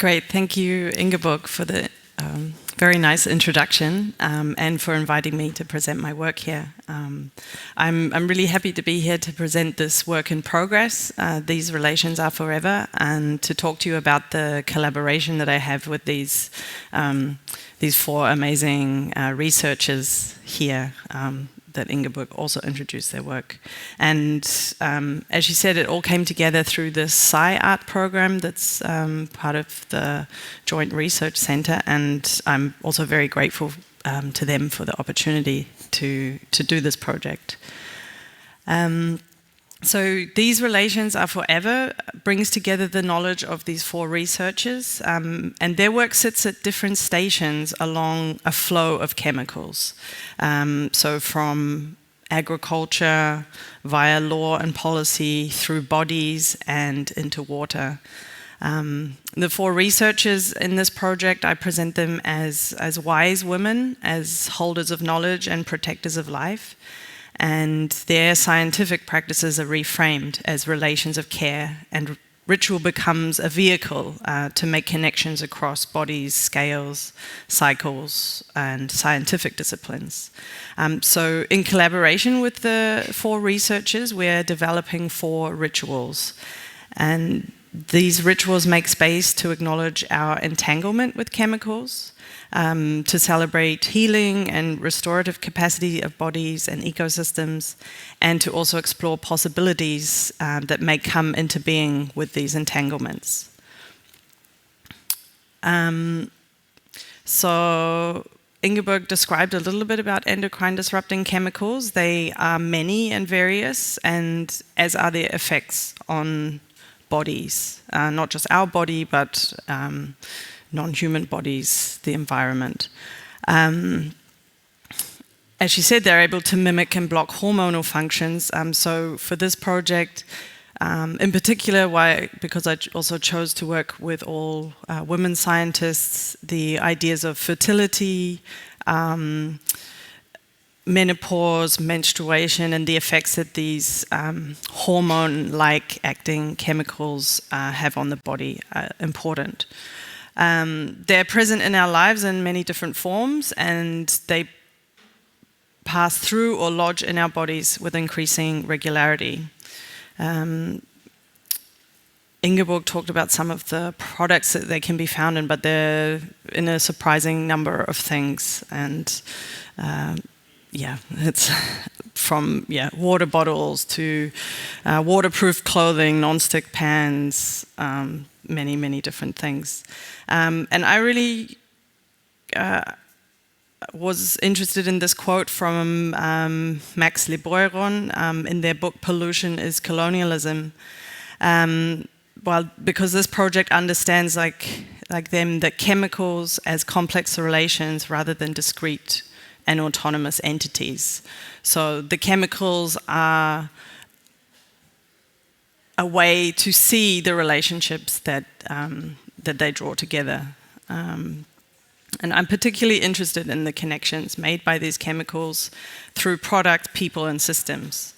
Great, thank you, Ingeborg, for the very nice introduction and for inviting me to present my work here. I'm really happy to be here to present this work in progress, These Relations Are Forever, and to talk to you about the collaboration that I have with these four amazing researchers here that Ingeborg also introduced their work. And as she said, it all came together through this SciArt program that's part of the Joint Research Center, and I'm also very grateful to them for the opportunity to do this project. So These Relations Are Forever brings together the knowledge of these four researchers, and their work sits at different stations along a flow of chemicals. So from agriculture, via law and policy, through bodies and into water. The four researchers in this project, I present them as wise women, as holders of knowledge and protectors of life. And their scientific practices are reframed as relations of care, and ritual becomes a vehicle to make connections across bodies, scales, cycles, and scientific disciplines. So in collaboration with the four researchers, we're developing four rituals. And these rituals make space to acknowledge our entanglement with chemicals, to celebrate healing and restorative capacity of bodies and ecosystems, and to also explore possibilities that may come into being with these entanglements. So Ingeborg described a little bit about endocrine-disrupting chemicals. They are many and various, and as are their effects on bodies, not just our body, but non-human bodies, the environment. As she said, they're able to mimic and block hormonal functions. So for this project, in particular, because I also chose to work with all women scientists, the ideas of fertility, menopause, menstruation, and the effects that these hormone-like acting chemicals have on the body are important. They're present in our lives in many different forms, and they pass through or lodge in our bodies with increasing regularity. Ingeborg talked about some of the products that they can be found in, but they're in a surprising number of things. And it's from water bottles to waterproof clothing, non-stick pans, many, many different things. And I really was interested in this quote from Max Lebeuron in their book Pollution is Colonialism. Because this project understands, like them, that chemicals as complex relations rather than discrete and autonomous entities. So the chemicals are a way to see the relationships that they draw together. And I'm particularly interested in the connections made by these chemicals through product, people, and systems.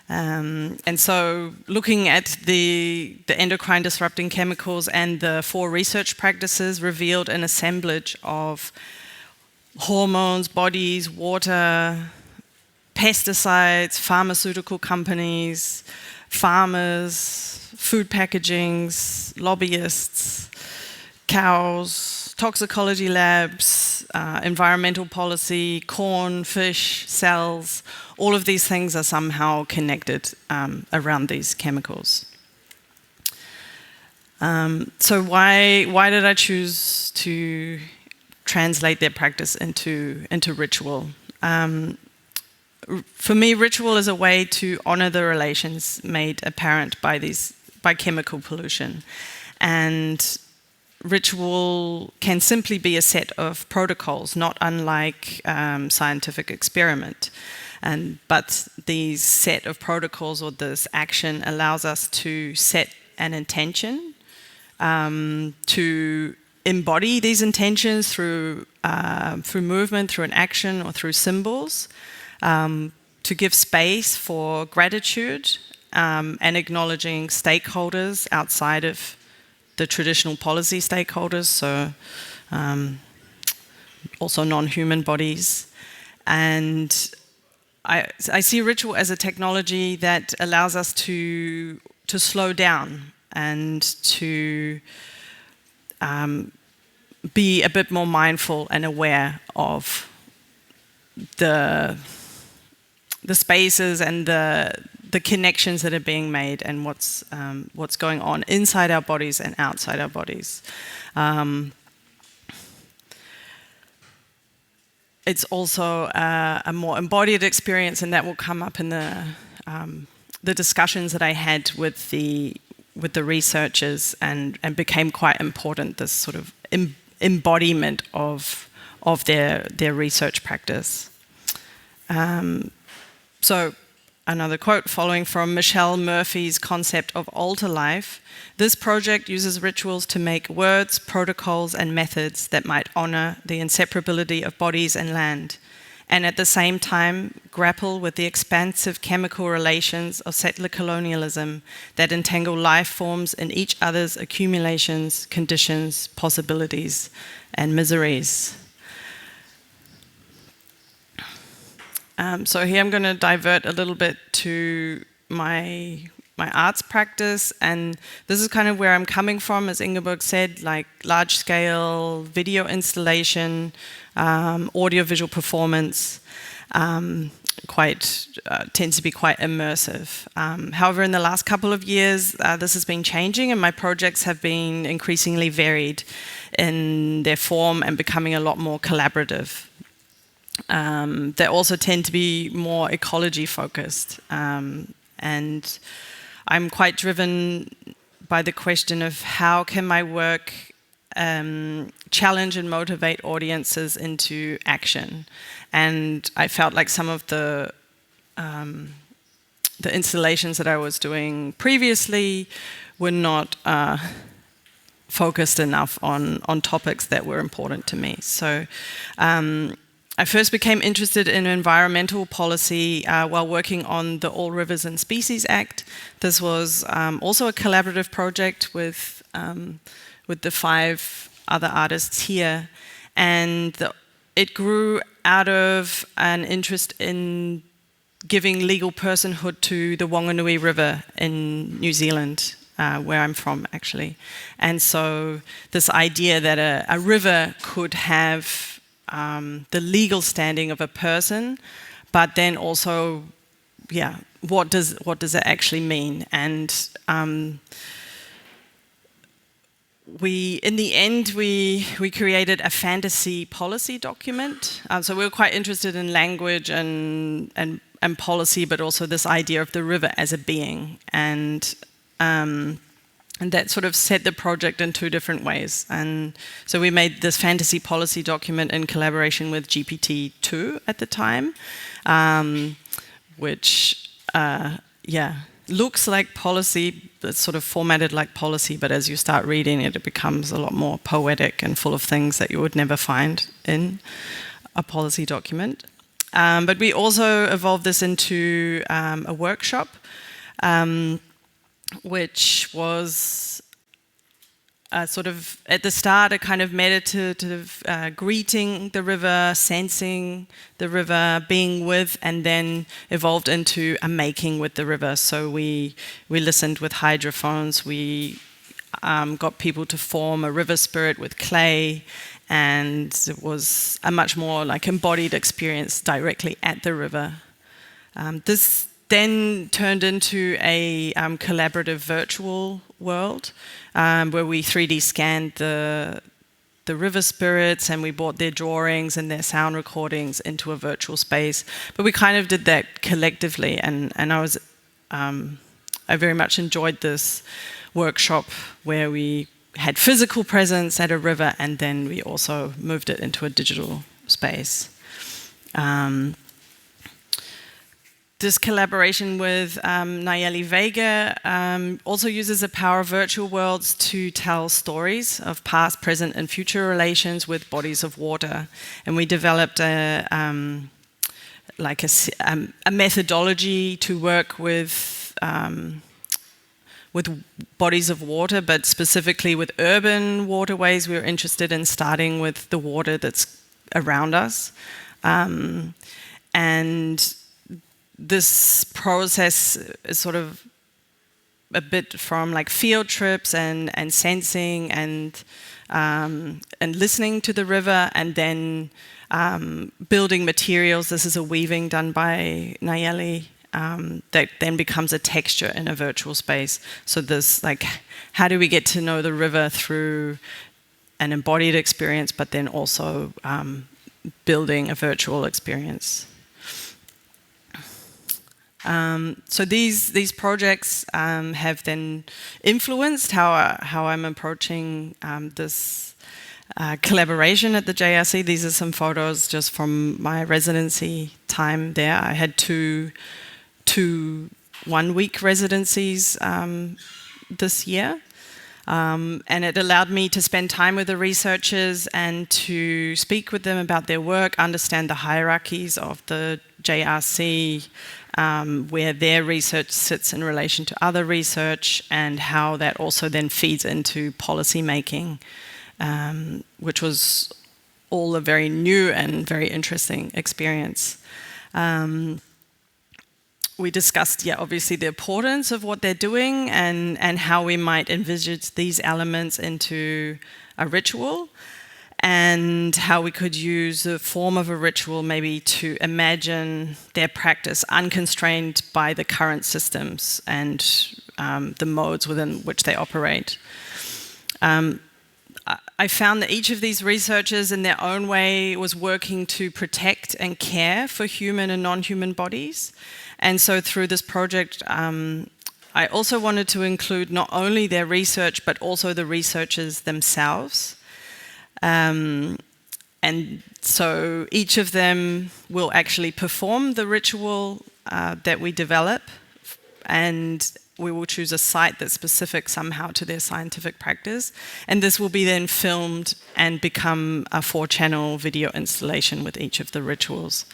And so looking at the endocrine-disrupting chemicals and the four research practices revealed an assemblage of hormones, bodies, water, pesticides, pharmaceutical companies, farmers, food packagings, lobbyists, cows, toxicology labs, environmental policy, corn, fish, cells. All of these things are somehow connected around these chemicals. So why did I choose to translate their practice into ritual? For me, ritual is a way to honor the relations made apparent by chemical pollution. And ritual can simply be a set of protocols, not unlike scientific experiment. But these set of protocols or this action allows us to set an intention, to embody these intentions through movement, through an action, or through symbols, to give space for gratitude and acknowledging stakeholders outside of the traditional policy stakeholders, so also non-human bodies. And I see ritual as a technology that allows us to slow down and to be a bit more mindful and aware of the spaces and the connections that are being made and what's going on inside our bodies and outside our bodies. It's also a more embodied experience, and that will come up in the discussions that I had with the researchers, and became quite important. This sort of embodiment of their research practice. So another quote following from Michelle Murphy's concept of alter life. This project uses rituals to make words, protocols, and methods that might honor the inseparability of bodies and land, and at the same time grapple with the expansive chemical relations of settler colonialism that entangle life forms in each other's accumulations, conditions, possibilities, and miseries. So here I'm going to divert a little bit to my arts practice, and this is kind of where I'm coming from, as Ingeborg said, like large-scale video installation, audio-visual performance, tends to be quite immersive. However, in the last couple of years, this has been changing, and my projects have been increasingly varied in their form and becoming a lot more collaborative. They also tend to be more ecology focused, and I'm quite driven by the question of how can my work challenge and motivate audiences into action. And I felt like some of the installations that I was doing previously were not focused enough on topics that were important to me. So I first became interested in environmental policy while working on the All Rivers and Species Act. This was also a collaborative project with the 5 other artists here, and it grew out of an interest in giving legal personhood to the Whanganui River in New Zealand, where I'm from actually. And so this idea that a river could have the legal standing of a person, but then also, what does it actually mean? And in the end, we created a fantasy policy document. So we were quite interested in language and policy, but also this idea of the river as a being, and that sort of set the project in 2 different ways. And so we made this fantasy policy document in collaboration with GPT-2 at the time, which, looks like policy. It's sort of formatted like policy, but as you start reading it, it becomes a lot more poetic and full of things that you would never find in a policy document. But we also evolved this into a workshop, which was sort of, at the start, a kind of meditative greeting the river, sensing the river, being with, and then evolved into a making with the river. So we listened with hydrophones, we got people to form a river spirit with clay, and it was a much more like embodied experience directly at the river. This then turned into a collaborative virtual world where we 3D scanned the river spirits, and we brought their drawings and their sound recordings into a virtual space. But we kind of did that collectively, and I very much enjoyed this workshop where we had physical presence at a river, and then we also moved it into a digital space. This collaboration with Nayeli Vega also uses the power of virtual worlds to tell stories of past, present, and future relations with bodies of water. And we developed a methodology to work with with bodies of water, but specifically with urban waterways. We were interested in starting with the water that's around us. And this process is sort of a bit from like field trips and sensing and listening to the river, and then building materials. This is a weaving done by Nayeli that then becomes a texture in a virtual space. So this, like, how do we get to know the river through an embodied experience, but then also building a virtual experience. So these projects have then influenced how I'm approaching this collaboration at the JRC. These are some photos just from my residency time there. I had two 1-week residencies this year. And it allowed me to spend time with the researchers and to speak with them about their work, understand the hierarchies of the JRC, where their research sits in relation to other research, and how that also then feeds into policy making, which was all a very new and very interesting experience. We discussed, obviously the importance of what they're doing and how we might envisage these elements into a ritual, and how we could use the form of a ritual maybe to imagine their practice unconstrained by the current systems and the modes within which they operate. I found that each of these researchers in their own way was working to protect and care for human and non-human bodies. And so through this project, I also wanted to include not only their research, but also the researchers themselves. And so each of them will actually perform the ritual that we develop, and we will choose a site that's specific somehow to their scientific practice. And this will be then filmed and become a 4-channel video installation with each of the rituals.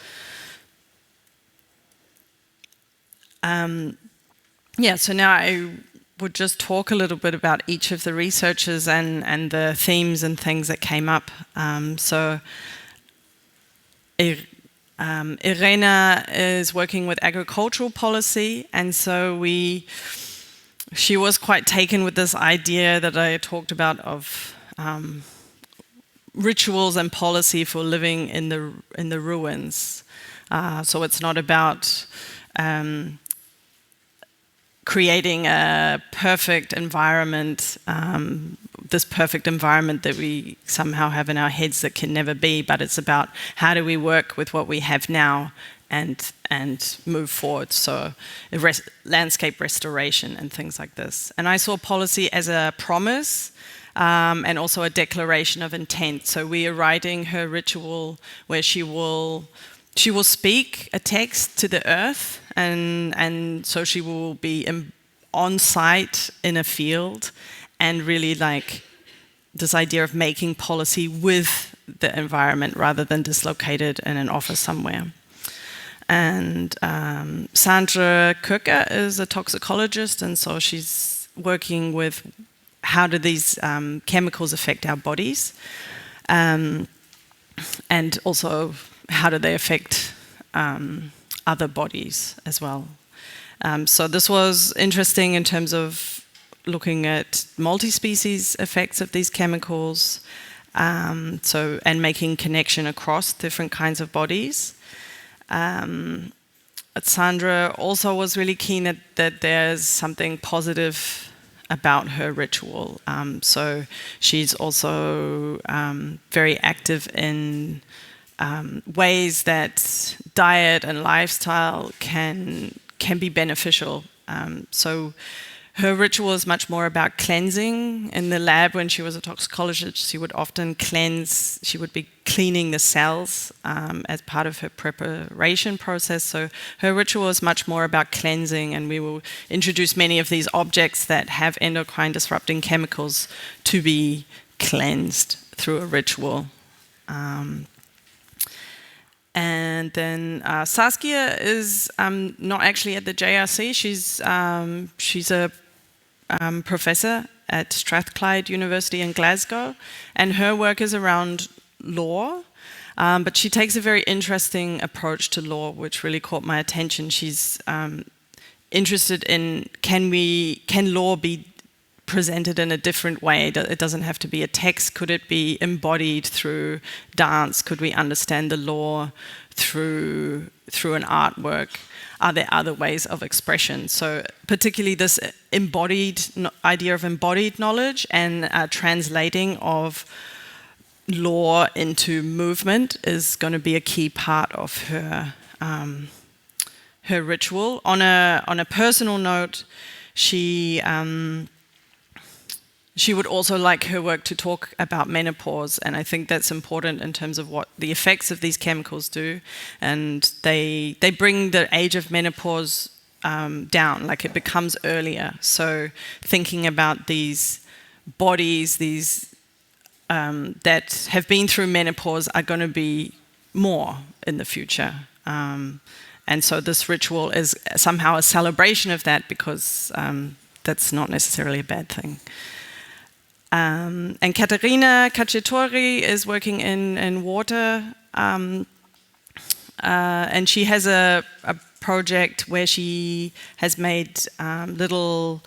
So now I would just talk a little bit about each of the researchers and the themes and things that came up. Irena is working with agricultural policy, and so she was quite taken with this idea that I talked about of rituals and policy for living in the ruins. So it's not about creating a perfect environment, this perfect environment that we somehow have in our heads that can never be, but it's about how do we work with what we have now and move forward. So landscape restoration and things like this. And I saw policy as a promise and also a declaration of intent. So we are writing her ritual where she will speak a text to the earth, and so she will be on site in a field, and really like this idea of making policy with the environment rather than dislocated in an office somewhere. And Sandra Köcker is a toxicologist, and so she's working with how do these chemicals affect our bodies, and also how do they affect other bodies as well. So this was interesting in terms of looking at multi-species effects of these chemicals, and making connection across different kinds of bodies. Sandra also was really keen that there's something positive about her ritual. So she's also very active in ways that diet and lifestyle can be beneficial. So her ritual is much more about cleansing. In the lab, when she was a toxicologist, she would often cleanse. She would be cleaning the cells as part of her preparation process. So her ritual is much more about cleansing, and we will introduce many of these objects that have endocrine-disrupting chemicals to be cleansed through a ritual. And then Saskia is not actually at the JRC. She's a professor at Strathclyde University in Glasgow, and her work is around law, but she takes a very interesting approach to law, which really caught my attention. She's interested in can law be presented in a different way? It doesn't have to be a text. Could it be embodied through dance? Could we understand the law through an artwork? Are there other ways of expression? So particularly this idea of embodied knowledge and translating of law into movement is going to be a key part of her ritual. On a personal note, she would also like her work to talk about menopause, and I think that's important in terms of what the effects of these chemicals do. And they bring the age of menopause down, like it becomes earlier. So thinking about these bodies, that have been through menopause are going to be more in the future. And so this ritual is somehow a celebration of that, because that's not necessarily a bad thing. And Katerina Cacciatori is working in water, and she has a project where she has made little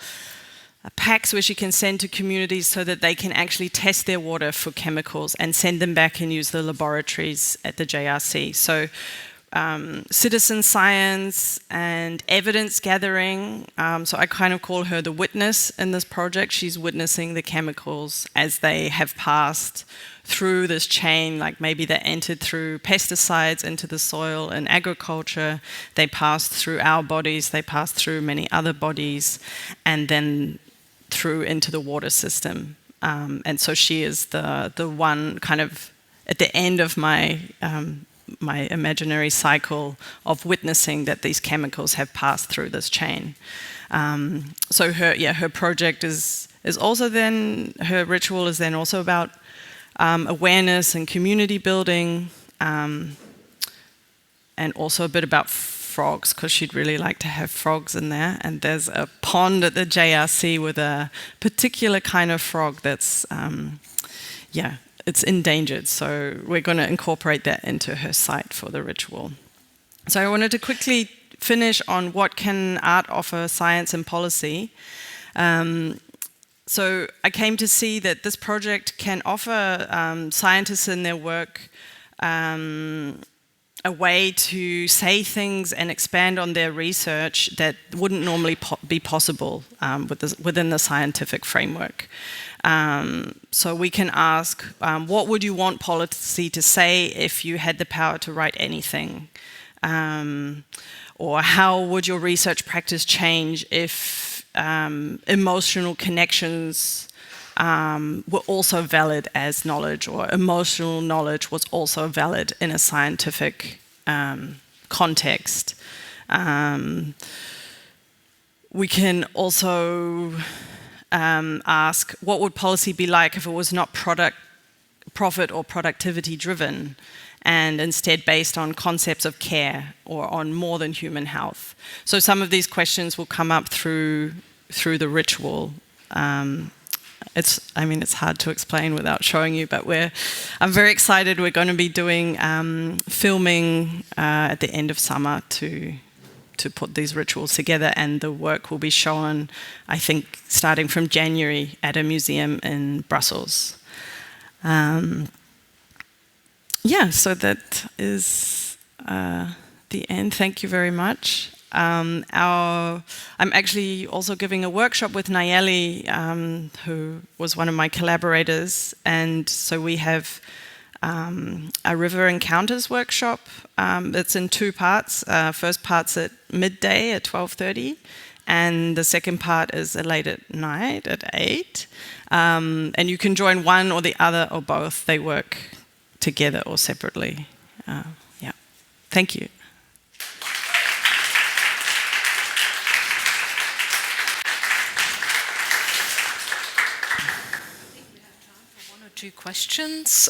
packs where she can send to communities so that they can actually test their water for chemicals and send them back and use the laboratories at the JRC. So citizen science and evidence gathering. So I kind of call her the witness in this project. She's witnessing the chemicals as they have passed through this chain, like maybe they entered through pesticides into the soil and agriculture, they passed through our bodies, they passed through many other bodies, and then through into the water system. And so she is the one kind of at the end of my my imaginary cycle of witnessing that these chemicals have passed through this chain. So her project is also then, her ritual is then also about awareness and community building, and also a bit about frogs, because she'd really like to have frogs in there. And there's a pond at the JRC with a particular kind of frog that's, it's endangered, so we're going to incorporate that into her site for the ritual. So I wanted to quickly finish on what can art offer science and policy. So I came to see that this project can offer scientists in their work a way to say things and expand on their research that wouldn't normally be possible within the scientific framework. So we can ask, what would you want policy to say if you had the power to write anything? Or how would your research practice change if emotional connections were also valid as knowledge, or emotional knowledge was also valid in a scientific context? We can also ask, what would policy be like if it was not profit or productivity driven, and instead based on concepts of care or on more than human health? So some of these questions will come up through the ritual. It's hard to explain without showing you, but I'm very excited. We're going to be doing filming at the end of summer to put these rituals together, and the work will be shown, I think, starting from January at a museum in Brussels. So that is the end. Thank you very much. I'm actually also giving a workshop with Nayeli, who was one of my collaborators, and so we have a River Encounters workshop. It's in two parts. First part's at midday at 12:30, and the second part is late at night at 8. And you can join one or the other or both. They work together or separately. Thank you. Two questions.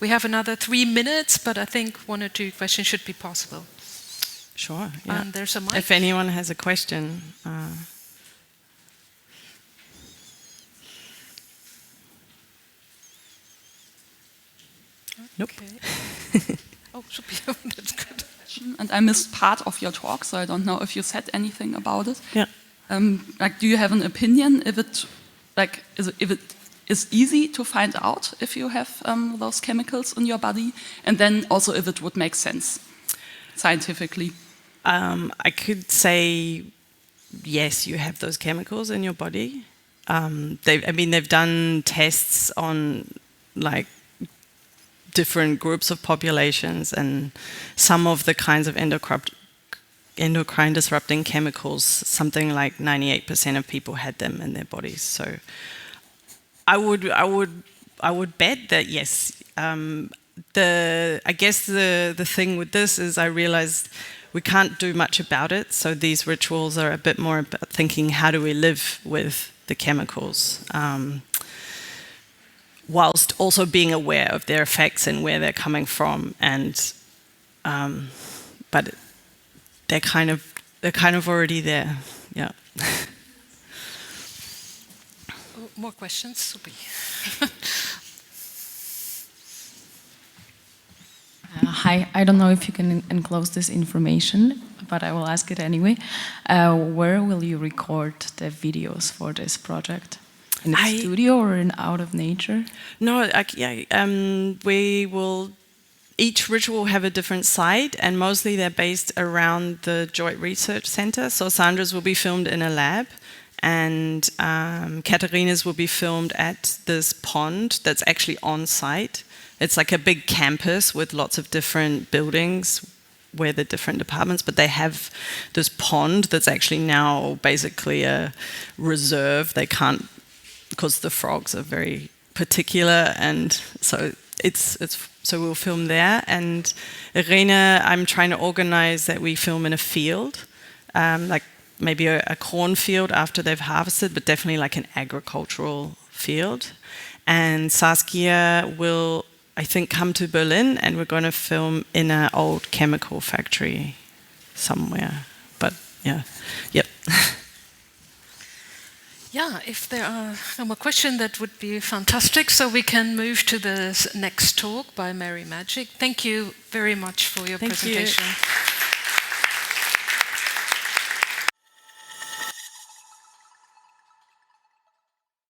We have another 3 minutes, but I think 1 or 2 questions should be possible. Sure. Yeah. There's a mic. If anyone has a question. Nope. Okay. Oh, super. That's good. And I missed part of your talk, so I don't know if you said anything about it. Yeah. Like, do you have an opinion if it is easy to find out if you have those chemicals in your body, and then also if it would make sense scientifically? I could say yes, you have those chemicals in your body. They've done tests on like different groups of populations, and some of the kinds of endocrine disrupting chemicals, something like 98% of people had them in their bodies. So I would bet that yes. I guess the thing with this is I realized we can't do much about it. So these rituals are a bit more about thinking, how do we live with the chemicals? Whilst also being aware of their effects and where they're coming from, and but they're kind of already there. Yeah. More questions? Super. Hi, I don't know if you can enclose this information, but I will ask it anyway. Where will you record the videos for this project? In the studio or in out of nature? No, we will. Each ritual will have a different site, and mostly they're based around the Joint Research Center. So Sandra's will be filmed in a lab, and Katarina's will be filmed at this pond that's actually on site. It's like a big campus with lots of different buildings where the different departments, but they have this pond that's actually now basically a reserve. They can't, because the frogs are very particular, and so so we'll film there. And Irene, I'm trying to organize that we film in a field, like maybe a cornfield after they've harvested, but definitely like an agricultural field. And Saskia will, I think, come to Berlin, and we're going to film in an old chemical factory somewhere. But yeah, yep. Yeah, if there are no more questions, that would be fantastic. So we can move to the next talk by Mary Magic. Thank you very much for your presentation. You.